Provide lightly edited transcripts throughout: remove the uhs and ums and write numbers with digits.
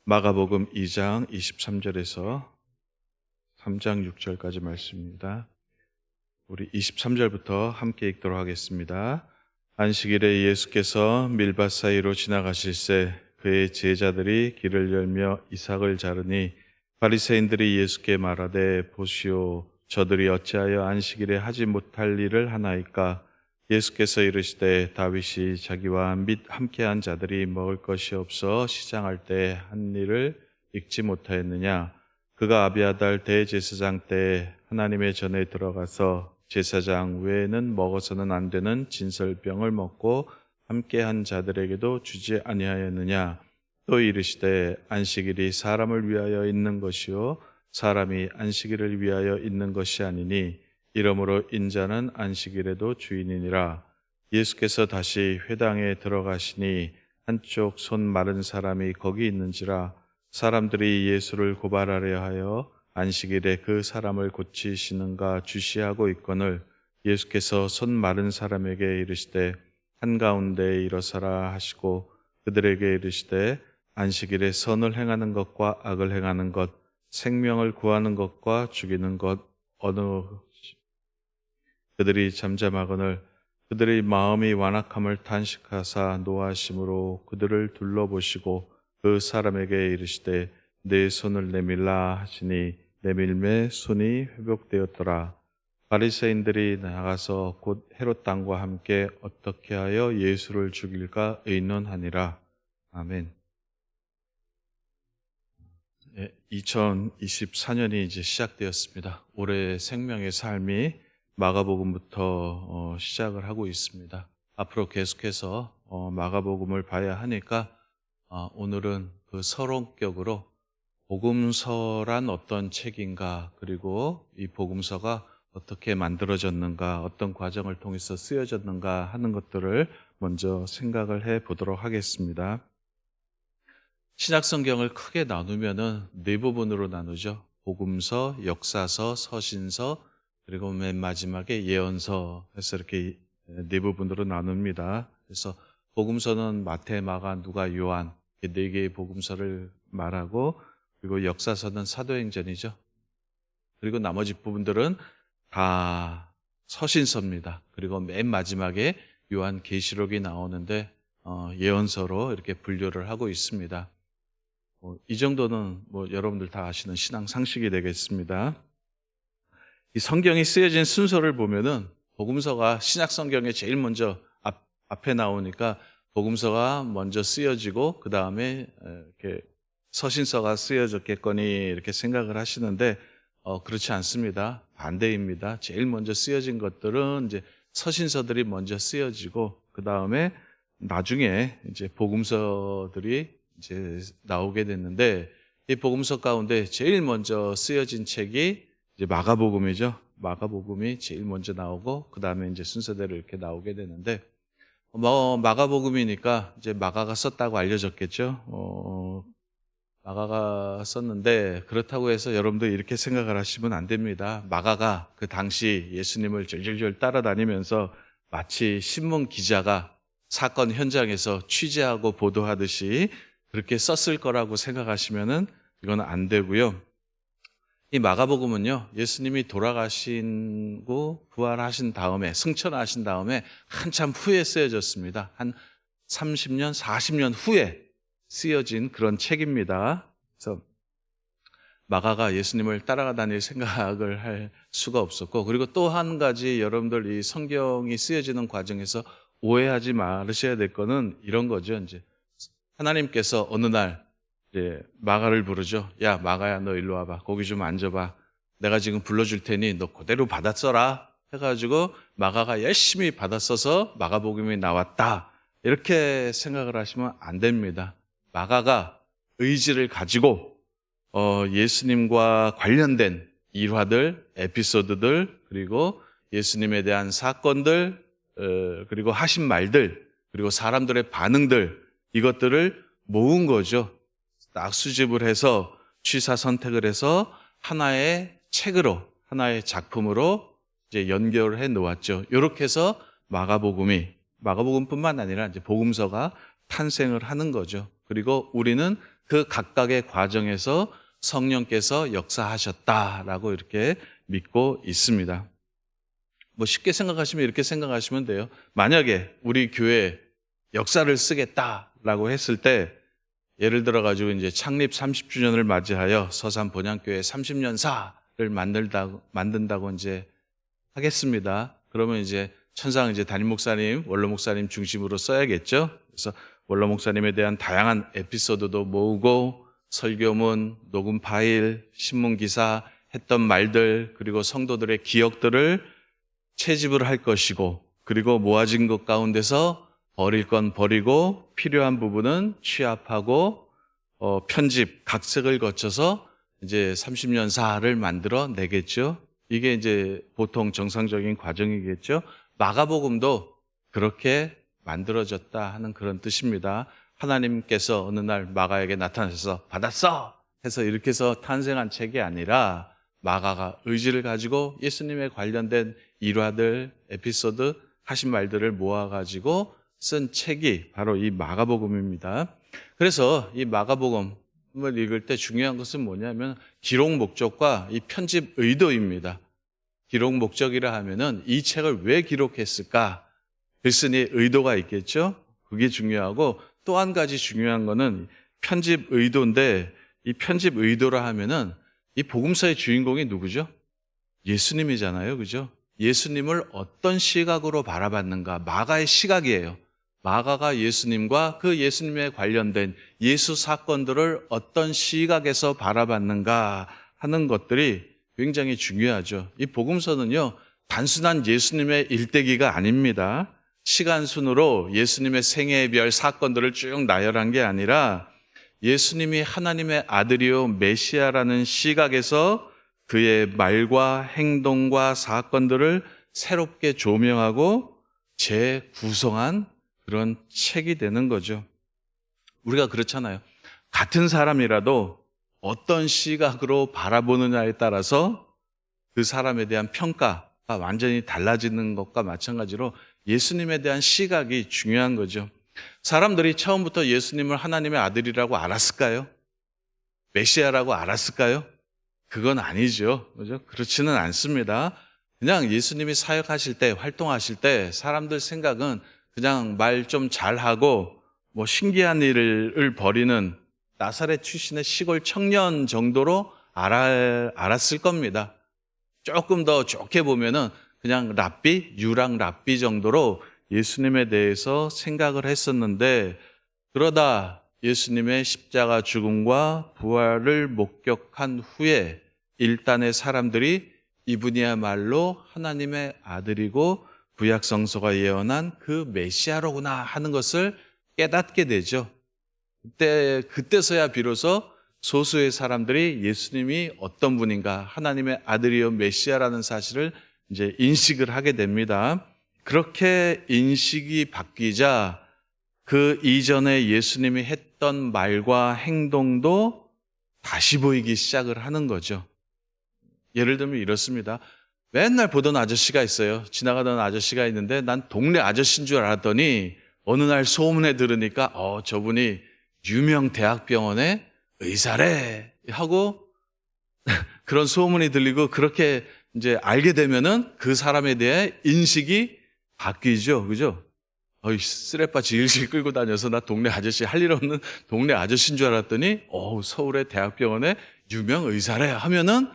마가복음 2장 23절에서 3장 6절까지 말씀입니다. 우리 23절부터 함께 읽도록 하겠습니다. 안식일에 예수께서 밀밭 사이로 지나가실새 그의 제자들이 길을 열며 이삭을 자르니 바리새인들이 예수께 말하되 보시오 저들이 어찌하여 안식일에 하지 못할 일을 하나이까? 예수께서 이르시되 다윗이 자기와 및 함께한 자들이 먹을 것이 없어 시장할 때 한 일을 읽지 못하였느냐? 그가 아비아달 대제사장 때 하나님의 전에 들어가서 제사장 외에는 먹어서는 안 되는 진설병을 먹고 함께한 자들에게도 주지 아니하였느냐? 또 이르시되 안식일이 사람을 위하여 있는 것이요 사람이 안식일을 위하여 있는 것이 아니니 이러므로 인자는 안식일에도 주인이니라. 예수께서 다시 회당에 들어가시니 한쪽 손 마른 사람이 거기 있는지라. 사람들이 예수를 고발하려 하여 안식일에 그 사람을 고치시는가 주시하고 있거늘 예수께서 손 마른 사람에게 이르시되 한가운데 일어서라 하시고 그들에게 이르시되 안식일에 선을 행하는 것과 악을 행하는 것, 생명을 구하는 것과 죽이는 것 어느 그들이 잠잠하거늘 그들의 마음이 완악함을 탄식하사 노하심으로 그들을 둘러보시고 그 사람에게 이르시되 내 손을 내밀라 하시니 내밀매 손이 회복되었더라. 바리새인들이 나가서 곧 헤롯 왕과 함께 어떻게 하여 예수를 죽일까 의논하니라. 아멘. 2024년이 이제 시작되었습니다. 올해 생명의 삶이 마가복음부터 시작을 하고 있습니다. 앞으로 계속해서 마가복음을 봐야 하니까 오늘은 그 서론격으로 복음서란 어떤 책인가, 그리고 이 복음서가 어떻게 만들어졌는가, 어떤 과정을 통해서 쓰여졌는가 하는 것들을 먼저 생각을 해 보도록 하겠습니다. 신약성경을 크게 나누면은 네 부분으로 나누죠. 복음서, 역사서, 서신서, 그리고 맨 마지막에 예언서 해서 이렇게 네 부분으로 나눕니다. 그래서 복음서는 마태, 마가, 누가, 요한 네 개의 복음서를 말하고, 그리고 역사서는 사도행전이죠. 그리고 나머지 부분들은 다 서신서입니다. 그리고 맨 마지막에 요한계시록이 나오는데 예언서로 이렇게 분류를 하고 있습니다. 이 정도는 여러분들 다 아시는 신앙 상식이 되겠습니다. 이 성경이 쓰여진 순서를 보면은 복음서가 신약 성경에 제일 먼저 앞에 나오니까 복음서가 먼저 쓰여지고 그 다음에 이렇게 서신서가 쓰여졌겠거니 이렇게 생각을 하시는데 그렇지 않습니다. 반대입니다. 제일 먼저 쓰여진 것들은 이제 서신서들이 먼저 쓰여지고 그 다음에 나중에 이제 복음서들이 이제 나오게 됐는데 이 복음서 가운데 제일 먼저 쓰여진 책이 이제 마가복음이죠. 마가복음이 제일 먼저 나오고 그 다음에 이제 순서대로 이렇게 나오게 되는데 마가복음이니까 이제 마가가 썼다고 알려졌겠죠. 마가가 썼는데 그렇다고 해서 여러분들 이렇게 생각을 하시면 안 됩니다. 마가가 그 당시 예수님을 졸졸졸 따라다니면서 마치 신문 기자가 사건 현장에서 취재하고 보도하듯이 그렇게 썼을 거라고 생각하시면은 이건 안 되고요. 이 마가복음은요, 예수님이 돌아가시고 부활하신 다음에, 승천하신 다음에 한참 후에 쓰여졌습니다. 한 30년, 40년 후에 쓰여진 그런 책입니다. 그래서 마가가 예수님을 따라가 다닐 생각을 할 수가 없었고, 그리고 또 한 가지 여러분들 이 성경이 쓰여지는 과정에서 오해하지 말으셔야 될 거는 이런 거죠. 이제 하나님께서 어느 날 이제 마가를 부르죠. 야, 마가야, 너 일로 와봐. 거기 좀 앉아봐. 내가 지금 불러줄 테니 너 그대로 받아 써라. 해가지고 마가가 열심히 받아 써서 마가복음이 나왔다. 이렇게 생각을 하시면 안 됩니다. 마가가 의지를 가지고 예수님과 관련된 일화들, 에피소드들, 그리고 예수님에 대한 사건들, 그리고 하신 말들, 그리고 사람들의 반응들, 이것들을 모은 거죠. 딱 수집을 해서 취사 선택을 해서 하나의 책으로, 하나의 작품으로 이제 연결해 놓았죠. 이렇게 해서 마가복음뿐만 아니라 이제 복음서가 탄생을 하는 거죠. 그리고 우리는 그 각각의 과정에서 성령께서 역사하셨다라고 이렇게 믿고 있습니다. 뭐 쉽게 생각하시면 이렇게 생각하시면 돼요. 만약에 우리 교회 역사를 쓰겠다라고 했을 때 예를 들어 가지고 이제 창립 30주년을 맞이하여 서산 본향교회 30년사를 만든다고 이제 하겠습니다. 그러면 이제 천상 이제 담임 목사님, 원로 목사님 중심으로 써야겠죠. 그래서 원로 목사님에 대한 다양한 에피소드도 모으고 설교문, 녹음 파일, 신문 기사, 했던 말들, 그리고 성도들의 기억들을 채집을 할 것이고, 그리고 모아진 것 가운데서 버릴 건 버리고 필요한 부분은 취합하고 편집, 각색을 거쳐서 이제 30년사를 만들어 내겠죠. 이게 이제 보통 정상적인 과정이겠죠. 마가복음도 그렇게 만들어졌다 하는 그런 뜻입니다. 하나님께서 어느 날 마가에게 나타나셔서 받았어! 해서 이렇게 해서 탄생한 책이 아니라 마가가 의지를 가지고 예수님에 관련된 일화들, 에피소드, 하신 말들을 모아가지고 쓴 책이 바로 이 마가복음입니다. 그래서 이 마가복음을 읽을 때 중요한 것은 뭐냐면 기록 목적과 이 편집 의도입니다. 기록 목적이라 하면은 이 책을 왜 기록했을까? 글쓴이의 의도가 있겠죠? 그게 중요하고 또 한 가지 중요한 거는 편집 의도인데 이 편집 의도라 하면은 이 복음서의 주인공이 누구죠? 예수님이잖아요. 그죠? 예수님을 어떤 시각으로 바라봤는가? 마가의 시각이에요. 마가가 예수님과 그 예수님에 관련된 예수 사건들을 어떤 시각에서 바라봤는가 하는 것들이 굉장히 중요하죠. 이 복음서는요, 단순한 예수님의 일대기가 아닙니다. 시간 순으로 예수님의 생애의 별 사건들을 쭉 나열한 게 아니라 예수님이 하나님의 아들이요 메시아라는 시각에서 그의 말과 행동과 사건들을 새롭게 조명하고 재구성한 그런 책이 되는 거죠. 우리가 그렇잖아요. 같은 사람이라도 어떤 시각으로 바라보느냐에 따라서 그 사람에 대한 평가가 완전히 달라지는 것과 마찬가지로 예수님에 대한 시각이 중요한 거죠. 사람들이 처음부터 예수님을 하나님의 아들이라고 알았을까요? 메시아라고 알았을까요? 그건 아니죠. 그죠? 그렇지는 않습니다. 그냥 예수님이 사역하실 때, 활동하실 때 사람들 생각은 그냥 말 좀 잘하고 뭐 신기한 일을 벌이는 나사렛 출신의 시골 청년 정도로 알았을 겁니다. 조금 더 좋게 보면은 그냥 랍비, 유랑 랍비 정도로 예수님에 대해서 생각을 했었는데 그러다 예수님의 십자가 죽음과 부활을 목격한 후에 일단의 사람들이 이분이야말로 하나님의 아들이고 구약 성서가 예언한 그 메시아로구나 하는 것을 깨닫게 되죠. 그때서야 비로소 소수의 사람들이 예수님이 어떤 분인가, 하나님의 아들이요 메시아라는 사실을 이제 인식을 하게 됩니다. 그렇게 인식이 바뀌자 그 이전에 예수님이 했던 말과 행동도 다시 보이기 시작을 하는 거죠. 예를 들면 이렇습니다. 맨날 보던 아저씨가 있어요. 지나가던 아저씨가 있는데 난 동네 아저씨인 줄 알았더니 어느 날 소문에 들으니까 저분이 유명 대학병원의 의사래 하고 그런 소문이 들리고 그렇게 이제 알게 되면은 그 사람에 대해 인식이 바뀌죠. 그죠? 쓰레빠 지글지글 끌고 다녀서 나 동네 아저씨 할 일 없는 동네 아저씨인 줄 알았더니 서울의 대학병원의 유명 의사래 하면은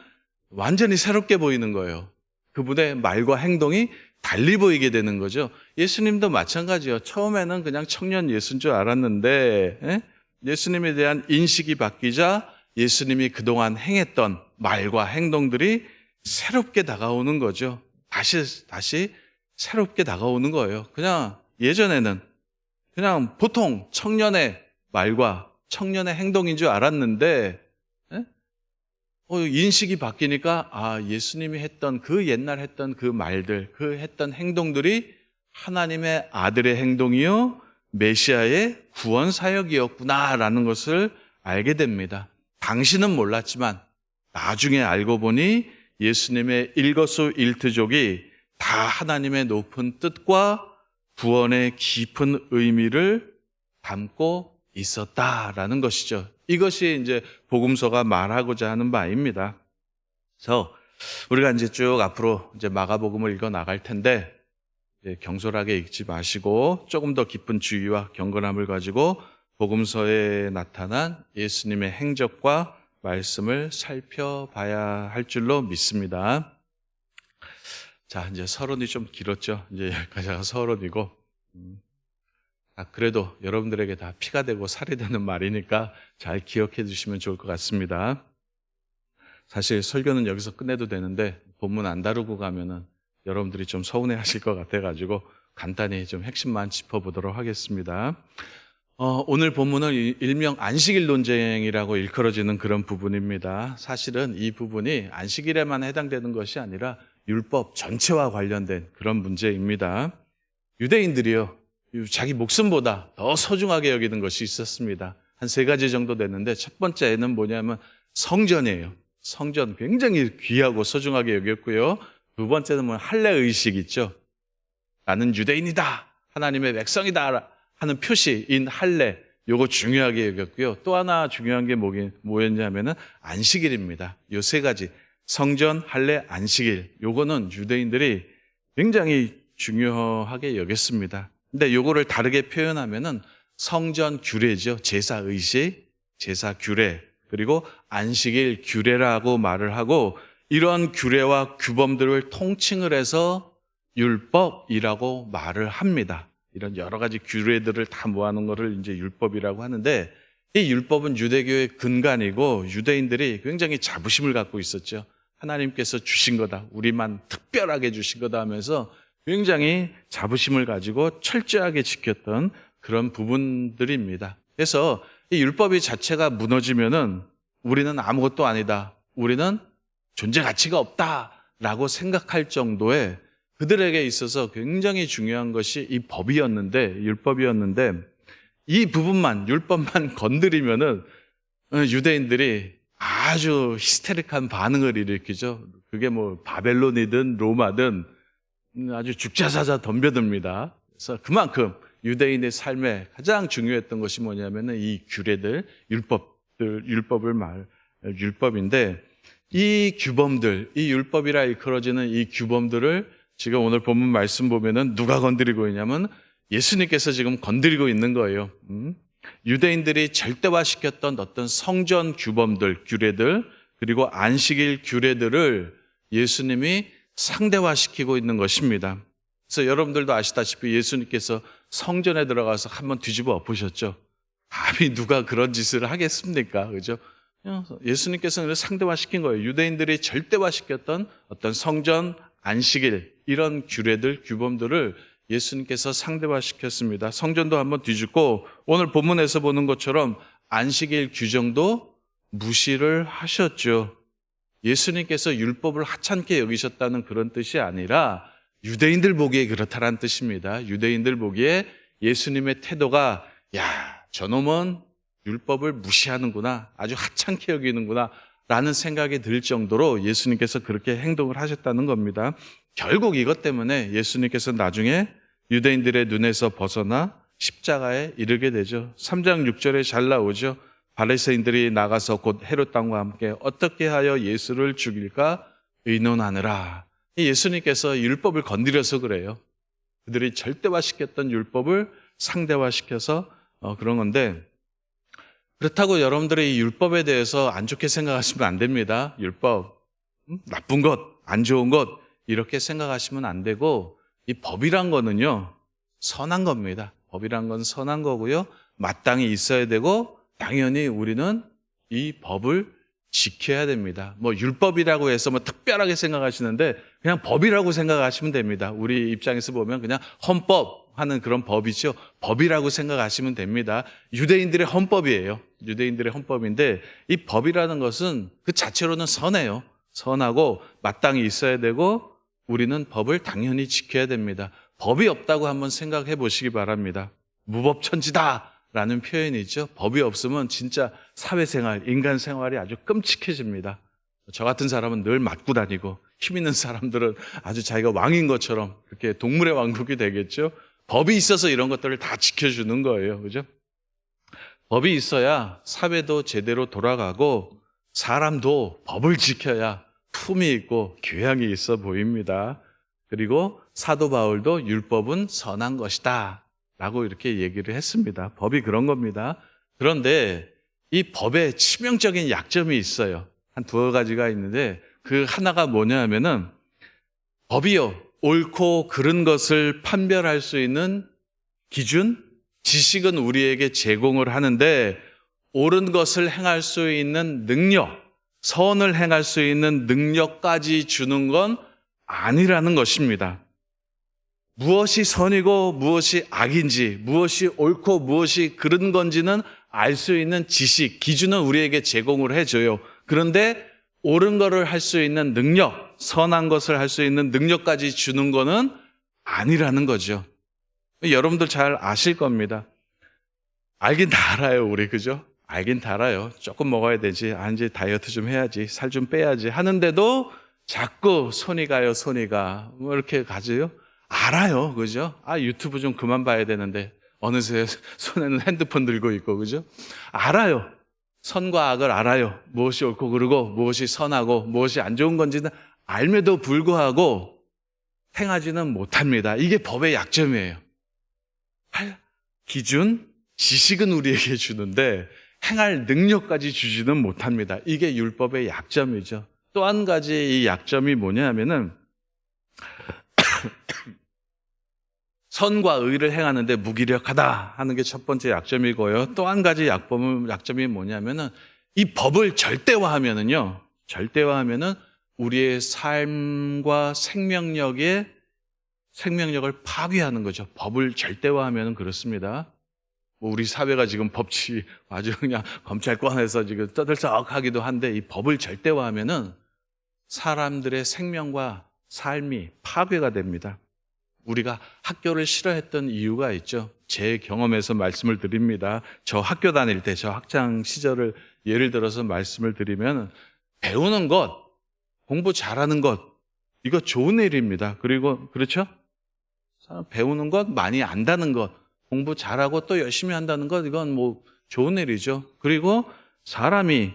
완전히 새롭게 보이는 거예요. 그분의 말과 행동이 달리 보이게 되는 거죠. 예수님도 마찬가지예요. 처음에는 그냥 청년 예수인 줄 알았는데 예수님에 대한 인식이 바뀌자 예수님이 그동안 행했던 말과 행동들이 새롭게 다가오는 거죠. 다시 새롭게 다가오는 거예요. 그냥 예전에는 그냥 보통 청년의 말과 청년의 행동인 줄 알았는데 인식이 바뀌니까 예수님이 했던 그 옛날 했던 그 말들, 그 했던 행동들이 하나님의 아들의 행동이요 메시아의 구원 사역이었구나라는 것을 알게 됩니다. 당시는 몰랐지만 나중에 알고 보니 예수님의 일거수일투족이 다 하나님의 높은 뜻과 구원의 깊은 의미를 담고 있었다라는 것이죠. 이것이 이제 복음서가 말하고자 하는 바입니다. 그래서 우리가 이제 쭉 앞으로 이제 마가복음을 읽어 나갈 텐데, 경솔하게 읽지 마시고 조금 더 깊은 주의와 경건함을 가지고 복음서에 나타난 예수님의 행적과 말씀을 살펴봐야 할 줄로 믿습니다. 자, 이제 서론이 좀 길었죠. 이제 여기까지가 서론이고, 그래도 여러분들에게 다 피가 되고 살이 되는 말이니까 잘 기억해 주시면 좋을 것 같습니다. 사실 설교는 여기서 끝내도 되는데 본문 안 다루고 가면은 여러분들이 좀 서운해 하실 것 같아가지고 간단히 좀 핵심만 짚어보도록 하겠습니다. 오늘 본문은 일명 안식일 논쟁이라고 일컬어지는 그런 부분입니다. 사실은 이 부분이 안식일에만 해당되는 것이 아니라 율법 전체와 관련된 그런 문제입니다. 유대인들이요, 자기 목숨보다 더 소중하게 여기는 것이 있었습니다. 한 3가지 정도 되는데, 첫 번째는 뭐냐면 성전이에요. 성전 굉장히 귀하고 소중하게 여겼고요. 두 번째는 할례 의식 있죠. 나는 유대인이다, 하나님의 백성이다 하는 표시인 할례, 요거 중요하게 여겼고요. 또 하나 중요한 게 뭐였냐면은 안식일입니다. 요 3가지, 성전, 할례, 안식일, 요거는 유대인들이 굉장히 중요하게 여겼습니다. 근데 요거를 다르게 표현하면은 성전 규례죠. 제사 의식, 제사 규례, 그리고 안식일 규례라고 말을 하고, 이런 규례와 규범들을 통칭을 해서 율법이라고 말을 합니다. 이런 여러 가지 규례들을 다 모아놓은 것을 이제 율법이라고 하는데, 이 율법은 유대교의 근간이고 유대인들이 굉장히 자부심을 갖고 있었죠. 하나님께서 주신 거다, 우리만 특별하게 주신 거다 하면서 굉장히 자부심을 가지고 철저하게 지켰던 그런 부분들입니다. 그래서 이 율법이 자체가 무너지면은 우리는 아무것도 아니다, 우리는 존재 가치가 없다라고 생각할 정도의, 그들에게 있어서 굉장히 중요한 것이 이 법이었는데, 율법이었는데, 이 부분만, 율법만 건드리면은 유대인들이 아주 히스테릭한 반응을 일으키죠. 그게 바벨론이든 로마든 아주 죽자사자 덤벼듭니다. 그래서 그만큼 유대인의 삶에 가장 중요했던 것이 뭐냐면은 이 규례들, 율법인데, 이 규범들, 이 율법이라 일컬어지는 이 규범들을 지금 오늘 본문 말씀 보면은 누가 건드리고 있냐면 예수님께서 지금 건드리고 있는 거예요. 유대인들이 절대화시켰던 어떤 성전 규범들, 규례들, 그리고 안식일 규례들을 예수님이 상대화시키고 있는 것입니다. 그래서 여러분들도 아시다시피 예수님께서 성전에 들어가서 한번 뒤집어 엎으셨죠. 감히 누가 그런 짓을 하겠습니까? 그죠? 예수님께서는 상대화시킨 거예요. 유대인들이 절대화시켰던 어떤 성전, 안식일, 이런 규례들, 규범들을 예수님께서 상대화시켰습니다. 성전도 한번 뒤집고 오늘 본문에서 보는 것처럼 안식일 규정도 무시를 하셨죠. 예수님께서 율법을 하찮게 여기셨다는 그런 뜻이 아니라 유대인들 보기에 그렇다라는 뜻입니다. 유대인들 보기에 예수님의 태도가, 야, 저놈은 율법을 무시하는구나, 아주 하찮게 여기는구나 라는 생각이 들 정도로 예수님께서 그렇게 행동을 하셨다는 겁니다. 결국 이것 때문에 예수님께서 나중에 유대인들의 눈에서 벗어나 십자가에 이르게 되죠. 3장 6절에 잘 나오죠. 바리새인들이 나가서 곧 헤롯 왕과 함께 어떻게 하여 예수를 죽일까 의논하느라. 예수님께서 율법을 건드려서 그래요. 그들이 절대화시켰던 율법을 상대화시켜서 그런 건데, 그렇다고 여러분들이 이 율법에 대해서 안 좋게 생각하시면 안 됩니다. 율법, 나쁜 것, 안 좋은 것 이렇게 생각하시면 안 되고, 이 법이란 거는요, 선한 겁니다. 법이란 건 선한 거고요, 마땅히 있어야 되고, 당연히 우리는 이 법을 지켜야 됩니다. 율법이라고 해서 특별하게 생각하시는데 그냥 법이라고 생각하시면 됩니다. 우리 입장에서 보면 그냥 헌법 하는 그런 법이죠. 법이라고 생각하시면 됩니다. 유대인들의 헌법이에요. 유대인들의 헌법인데, 이 법이라는 것은 그 자체로는 선해요. 선하고 마땅히 있어야 되고, 우리는 법을 당연히 지켜야 됩니다. 법이 없다고 한번 생각해 보시기 바랍니다. 무법천지다 라는 표현이죠. 법이 없으면 진짜 사회생활, 인간생활이 아주 끔찍해집니다. 저 같은 사람은 늘 맞고 다니고, 힘 있는 사람들은 아주 자기가 왕인 것처럼 그렇게 동물의 왕국이 되겠죠. 법이 있어서 이런 것들을 다 지켜주는 거예요. 그죠? 법이 있어야 사회도 제대로 돌아가고 사람도 법을 지켜야 품이 있고 교양이 있어 보입니다. 그리고 사도 바울도 율법은 선한 것이다 라고 이렇게 얘기를 했습니다. 법이 그런 겁니다. 그런데 이 법에 치명적인 약점이 있어요. 한 두어 가지가 있는데 그 하나가 뭐냐 하면은 법이요, 옳고 그른 것을 판별할 수 있는 기준, 지식은 우리에게 제공을 하는데 옳은 것을 행할 수 있는 능력, 선을 행할 수 있는 능력까지 주는 건 아니라는 것입니다. 무엇이 선이고 무엇이 악인지, 무엇이 옳고 무엇이 그른 건지는 알 수 있는 지식, 기준은 우리에게 제공을 해줘요. 그런데 옳은 것을 할 수 있는 능력, 선한 것을 할 수 있는 능력까지 주는 거는 아니라는 거죠. 여러분들 잘 아실 겁니다. 알긴 다 알아요, 우리, 그죠? 알긴 다 알아요. 조금 먹어야 되지. 이제 다이어트 좀 해야지. 살 좀 빼야지. 하는데도 자꾸 손이 가요, 손이 가. 뭐 이렇게 가져요? 알아요, 그죠? 유튜브 좀 그만 봐야 되는데. 어느새 손에는 핸드폰 들고 있고, 그죠? 알아요. 선과 악을 알아요. 무엇이 옳고 그르고 무엇이 선하고 무엇이 안 좋은 건지는 알면도 불구하고 행하지는 못합니다. 이게 법의 약점이에요. 기준, 지식은 우리에게 주는데 행할 능력까지 주지는 못합니다. 이게 율법의 약점이죠. 또 한 가지 이 약점이 뭐냐 하면은 선과 의를 행하는데 무기력하다 하는 게 첫 번째 약점이고요. 또 한 가지 약점이 뭐냐면은 이 법을 절대화하면은요. 절대화하면은 우리의 삶과 생명력을 파괴하는 거죠. 법을 절대화하면은 그렇습니다. 우리 사회가 지금 법치 아주 그냥 검찰권에서 지금 떠들썩하기도 한데 이 법을 절대화하면은 사람들의 생명과 삶이 파괴가 됩니다. 우리가 학교를 싫어했던 이유가 있죠. 제 경험에서 말씀을 드립니다. 저 학교 다닐 때, 저 학창 시절을 예를 들어서 말씀을 드리면 배우는 것, 공부 잘하는 것, 이거 좋은 일입니다. 그리고 그렇죠? 배우는 것, 많이 안다는 것, 공부 잘하고 또 열심히 한다는 것, 이건 뭐 좋은 일이죠. 그리고 사람이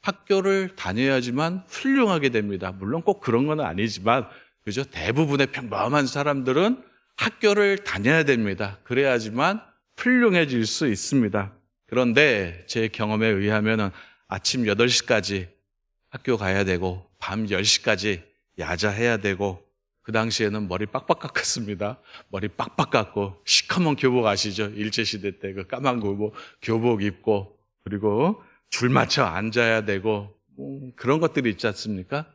학교를 다녀야지만 훌륭하게 됩니다. 물론 꼭 그런 건 아니지만 그죠? 대부분의 평범한 사람들은 학교를 다녀야 됩니다. 그래야지만 훌륭해질 수 있습니다. 그런데 제 경험에 의하면 아침 8시까지 학교 가야 되고 밤 10시까지 야자해야 되고 그 당시에는 머리 빡빡 깎았습니다. 머리 빡빡 깎고 시커먼 교복 아시죠? 일제시대 때 그 까만 교복 입고 그리고 줄 맞춰 앉아야 되고 그런 것들이 있지 않습니까?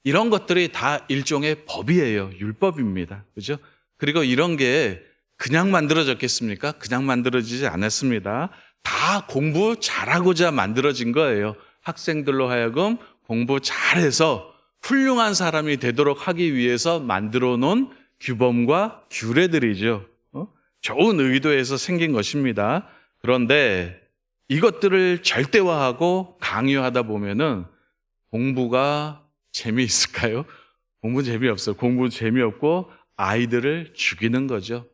이런 것들이 다 일종의 법이에요. 율법입니다. 그죠? 그리고 이런 게 그냥 만들어졌겠습니까? 그냥 만들어지지 않았습니다. 다 공부 잘하고자 만들어진 거예요. 학생들로 하여금 공부 잘해서 훌륭한 사람이 되도록 하기 위해서 만들어 놓은 규범과 규례들이죠. 좋은 의도에서 생긴 것입니다. 그런데 이것들을 절대화하고 강요하다 보면은 공부가 재미있을까요? 공부 재미없어요. 공부 재미없고 아이들을 죽이는 거죠.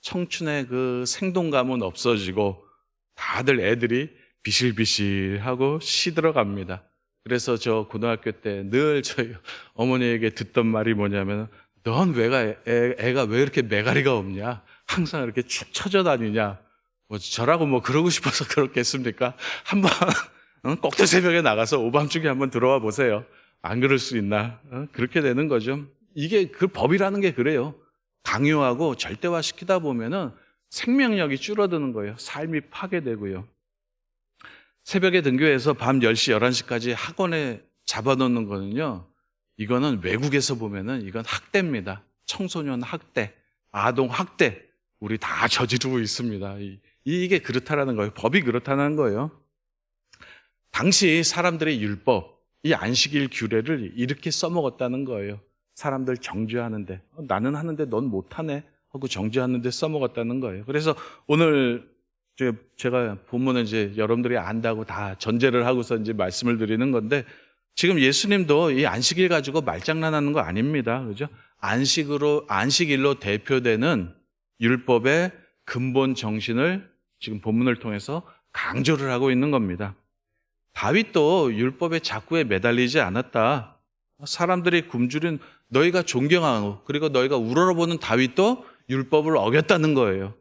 청춘의 그 생동감은 없어지고 다들 애들이 비실비실하고 시들어갑니다. 그래서 저 고등학교 때 늘 저희 어머니에게 듣던 말이 뭐냐면 넌 애가 왜 이렇게 매가리가 없냐? 항상 이렇게 축 처져 다니냐? 저라고 그러고 싶어서 그렇겠습니까? 한번 꼭두 새벽에 나가서 오밤중에 한번 들어와 보세요. 안 그럴 수 있나? 그렇게 되는 거죠. 이게 그 법이라는 게 그래요. 강요하고 절대화시키다 보면은 생명력이 줄어드는 거예요. 삶이 파괴되고요. 새벽에 등교해서 밤 10시, 11시까지 학원에 잡아놓는 거는요. 이거는 외국에서 보면은 이건 학대입니다. 청소년 학대, 아동 학대. 우리 다 저지르고 있습니다. 이게 그렇다라는 거예요. 법이 그렇다는 거예요. 당시 사람들의 율법, 이 안식일 규례를 이렇게 써먹었다는 거예요. 사람들 정죄하는데 나는 하는데 넌 못하네 하고 정죄하는데 써먹었다는 거예요. 그래서 오늘 제가 본문은 이제 여러분들이 안다고 다 전제를 하고서 이제 말씀을 드리는 건데 지금 예수님도 이 안식일 가지고 말장난하는 거 아닙니다. 그죠? 안식일로 대표되는 율법의 근본 정신을 지금 본문을 통해서 강조를 하고 있는 겁니다. 다윗도 율법의 작구에 매달리지 않았다. 사람들이 굶주린 너희가 존경하고 그리고 너희가 우러러보는 다윗도 율법을 어겼다는 거예요.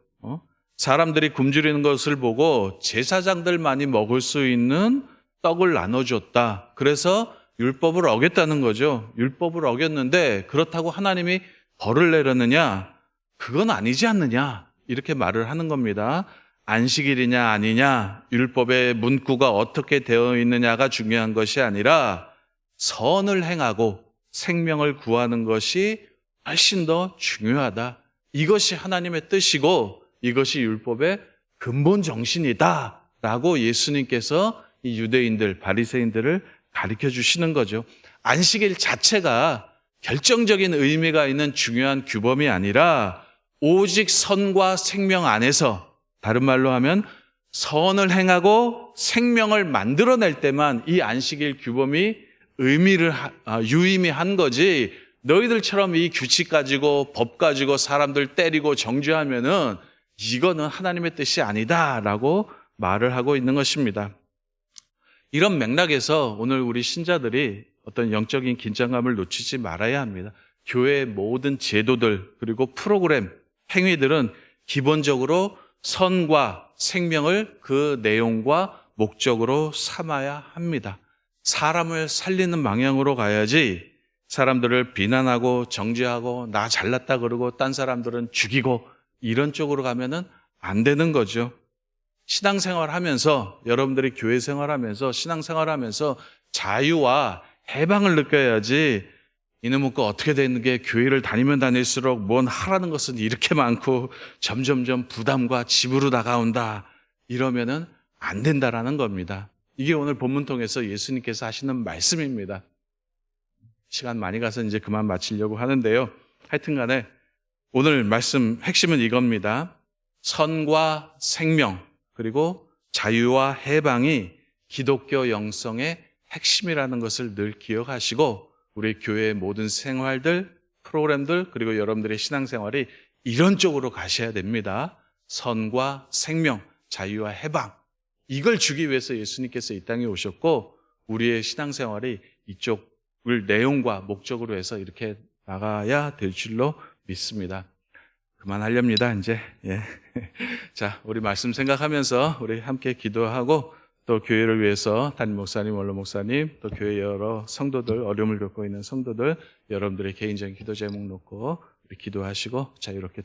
사람들이 굶주리는 것을 보고 제사장들만이 먹을 수 있는 떡을 나눠줬다. 그래서 율법을 어겼다는 거죠. 율법을 어겼는데 그렇다고 하나님이 벌을 내렸느냐? 그건 아니지 않느냐? 이렇게 말을 하는 겁니다. 안식일이냐 아니냐, 율법의 문구가 어떻게 되어 있느냐가 중요한 것이 아니라 선을 행하고 생명을 구하는 것이 훨씬 더 중요하다. 이것이 하나님의 뜻이고 이것이 율법의 근본 정신이다 라고 예수님께서 이 유대인들, 바리새인들을 가르쳐 주시는 거죠. 안식일 자체가 결정적인 의미가 있는 중요한 규범이 아니라 오직 선과 생명 안에서, 다른 말로 하면 선을 행하고 생명을 만들어낼 때만 이 안식일 규범이 유의미한 거지, 너희들처럼 이 규칙 가지고 법 가지고 사람들 때리고 정죄하면은 이거는 하나님의 뜻이 아니다라고 말을 하고 있는 것입니다. 이런 맥락에서 오늘 우리 신자들이 어떤 영적인 긴장감을 놓치지 말아야 합니다. 교회의 모든 제도들 그리고 프로그램, 행위들은 기본적으로 선과 생명을 그 내용과 목적으로 삼아야 합니다. 사람을 살리는 방향으로 가야지 사람들을 비난하고 정죄하고 나 잘났다 그러고 딴 사람들은 죽이고 이런 쪽으로 가면은 안 되는 거죠. 신앙생활하면서, 여러분들이 교회 생활하면서 신앙생활하면서 자유와 해방을 느껴야지 이놈의 거 어떻게 되는 게 교회를 다니면 다닐수록 뭔 하라는 것은 이렇게 많고 점점점 부담과 집으로 다가온다 이러면은 안 된다라는 겁니다. 이게 오늘 본문 통해서 예수님께서 하시는 말씀입니다. 시간 많이 가서 이제 그만 마치려고 하는데요. 하여튼 간에 오늘 말씀 핵심은 이겁니다. 선과 생명 그리고 자유와 해방이 기독교 영성의 핵심이라는 것을 늘 기억하시고 우리 교회의 모든 생활들, 프로그램들 그리고 여러분들의 신앙생활이 이런 쪽으로 가셔야 됩니다. 선과 생명, 자유와 해방, 이걸 주기 위해서 예수님께서 이 땅에 오셨고 우리의 신앙생활이 이쪽을 내용과 목적으로 해서 이렇게 나가야 될 줄로 믿습니다. 그만하렵니다 이제. 예. 자, 우리 말씀 생각하면서 우리 함께 기도하고 또 교회를 위해서 담임 목사님, 원로 목사님, 또 교회 여러 성도들, 어려움을 겪고 있는 성도들, 여러분들의 개인적인 기도 제목 놓고 우리 기도하시고 자유롭게